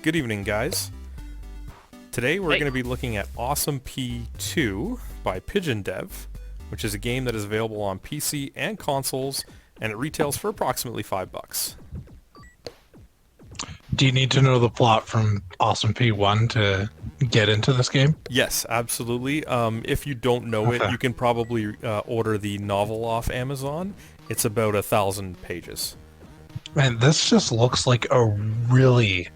Good evening, guys. Today we're Hey. going to be looking at Awesome P2 by Pigeon Dev, which is a game that is available on PC and consoles, and it retails for approximately $5. Do you need to know the plot from Awesome P1 to get into this game? Yes, absolutely. If you don't know it, Okay. you can probably order the novel off Amazon. It's about 1,000 pages. Man, this just looks like a really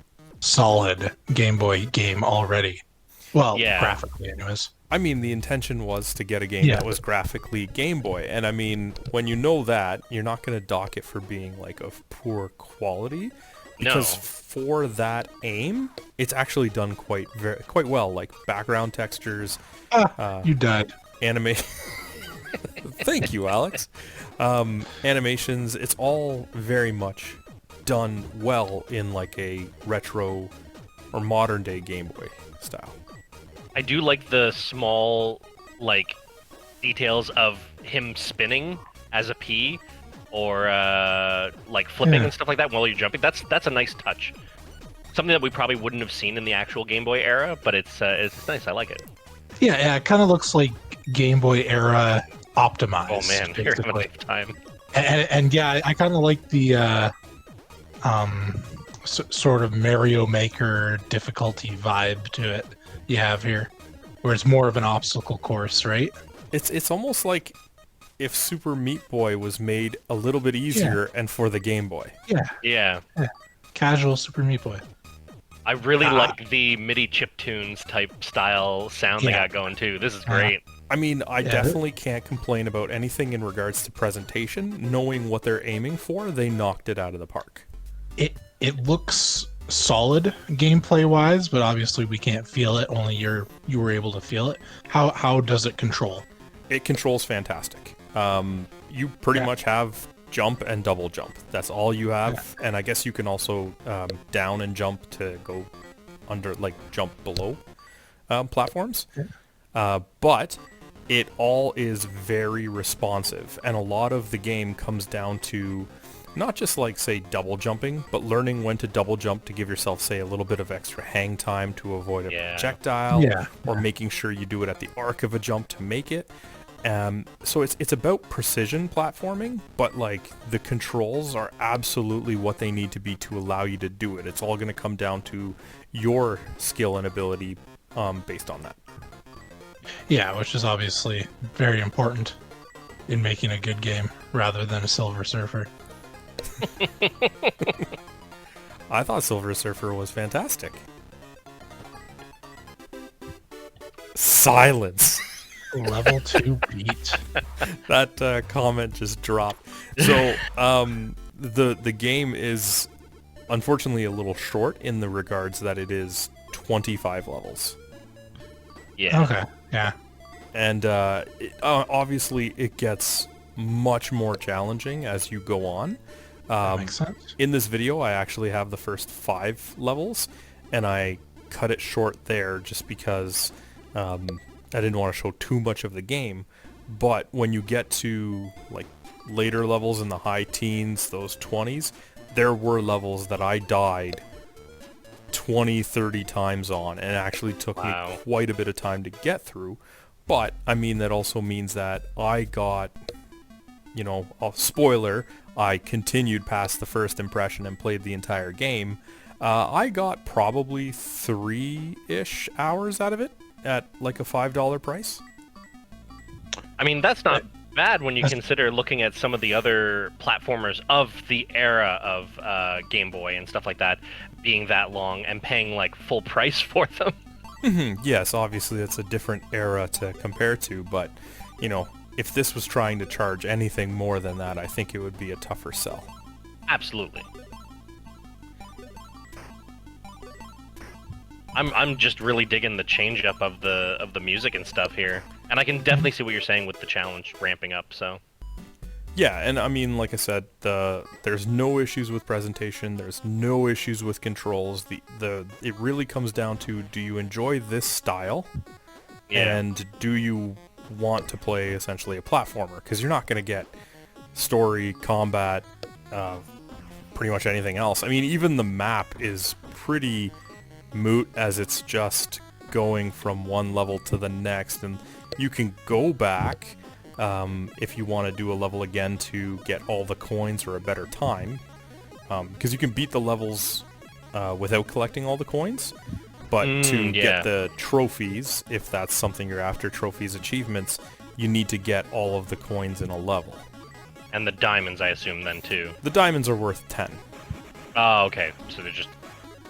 solid Game Boy game already. Well, Yeah. graphically anyways. I mean, the intention was to get a game Yeah. that was graphically Game Boy, and I mean, when you know that, you're not going to dock it for being like of poor quality, because No. for that aim, it's actually done quite well. Like background textures, You died. animation. Thank you, Alex. Animations. It's all very much done well in like a retro or modern day Game Boy style. I do like the small, details of him spinning as a P, or flipping Yeah. and stuff like that while you're jumping. That's a nice touch. Something that we probably wouldn't have seen in the actual Game Boy era, but it's nice. I like it. Yeah, it kind of looks like Game Boy era optimized. Oh man, you're having a basically. tough time. And yeah, I kind of like the sort of Mario Maker difficulty vibe to it you have here, where it's more of an obstacle course, right? It's almost like if Super Meat Boy was made a little bit easier and for the Game Boy. Yeah, Casual Super Meat Boy. I really Ah. like the MIDI chiptunes type style sound they Yeah. got going too. This is great. I mean, I Yeah. definitely can't complain about anything in regards to presentation. Knowing what they're aiming for, they knocked it out of the park. It looks solid gameplay wise, but obviously we can't feel it. Only you were able to feel it. How does it control? It controls fantastic. You pretty Yeah. much have jump and double jump. That's all you have. And I guess you can also down and jump to go under, like jump below platforms. But it all is very responsive, and a lot of the game comes down to not just like say double jumping, but learning when to double jump to give yourself say a little bit of extra hang time to avoid a Yeah. projectile, Yeah. or making sure you do it at the arc of a jump to make it. So it's about precision platforming, but like the controls are absolutely what they need to be to allow you to do it. It's all going to come down to your skill and ability based on that. Yeah, which is obviously very important in making a good game rather than a Silver Surfer. I thought Silver Surfer was fantastic. Silence. Level 2 beat. That comment just dropped. So the game is unfortunately a little short in the regards that it is 25 levels. Yeah. Okay. Yeah. And obviously it gets much more challenging as you go on. That makes sense. In this video, I actually have the first 5 levels, and I cut it short there just because I didn't want to show too much of the game. But when you get to like later levels in the high teens, those 20s, there were levels that I died 20, 30 times on, and it actually took Wow. me quite a bit of time to get through. But, I mean, that also means that I got, a spoiler, I continued past the first impression and played the entire game. I got probably 3-ish hours out of it at like a $5 price. I mean, that's not bad when you consider looking at some of the other platformers of the era of Game Boy and stuff like that being that long and paying like full price for them. Yes, obviously that's a different era to compare to, but, if this was trying to charge anything more than that, I think it would be a tougher sell. Absolutely. I'm just really digging the change up of the music and stuff here, and I can definitely see what you're saying with the challenge ramping up. So Yeah, and I mean, like I said, there's no issues with presentation. There's no issues with controls. It really comes down to, do you enjoy this style, yeah, and do you want to play essentially a platformer? Because you're not going to get story, combat, pretty much anything else. I mean, even the map is pretty moot as it's just going from one level to the next, and you can go back if you want to do a level again to get all the coins or a better time, because you can beat the levels without collecting all the coins, but to get the trophies, if that's something you're after, trophies, achievements, you need to get all of the coins in a level. And the diamonds, I assume, then, too. The diamonds are worth 10. Oh, okay. So they're just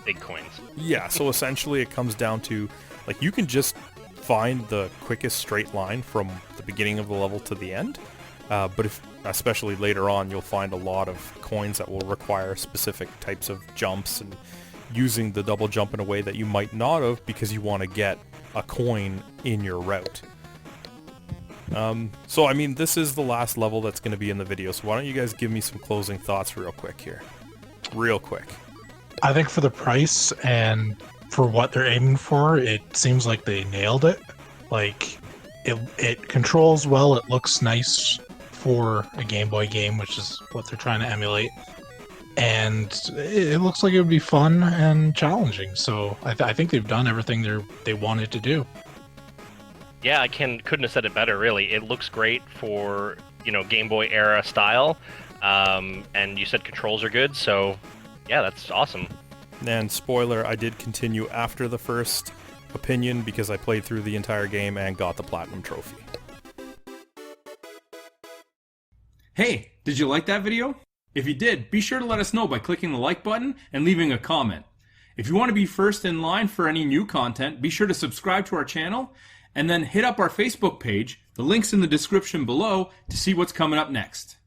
big coins. Yeah, so essentially it comes down to, like, you can just find the quickest straight line from the beginning of the level to the end, but if, especially later on, you'll find a lot of coins that will require specific types of jumps and using the double jump in a way that you might not have because you want to get a coin in your route. So, I mean, this is the last level that's going to be in the video, so why don't you guys give me some closing thoughts real quick here. Real quick. I think for the price and for what they're aiming for, it seems like they nailed it. Like, it controls well, it looks nice for a Game Boy game, which is what they're trying to emulate. And it looks like it would be fun and challenging, so I think they've done everything they wanted to do. Yeah, I couldn't have said it better, really. It looks great for, Game Boy era style, and you said controls are good, so yeah, that's awesome. And spoiler, I did continue after the first opinion because I played through the entire game and got the Platinum Trophy. Hey, did you like that video? If you did, be sure to let us know by clicking the like button and leaving a comment. If you want to be first in line for any new content, be sure to subscribe to our channel and then hit up our Facebook page. The link's in the description below to see what's coming up next.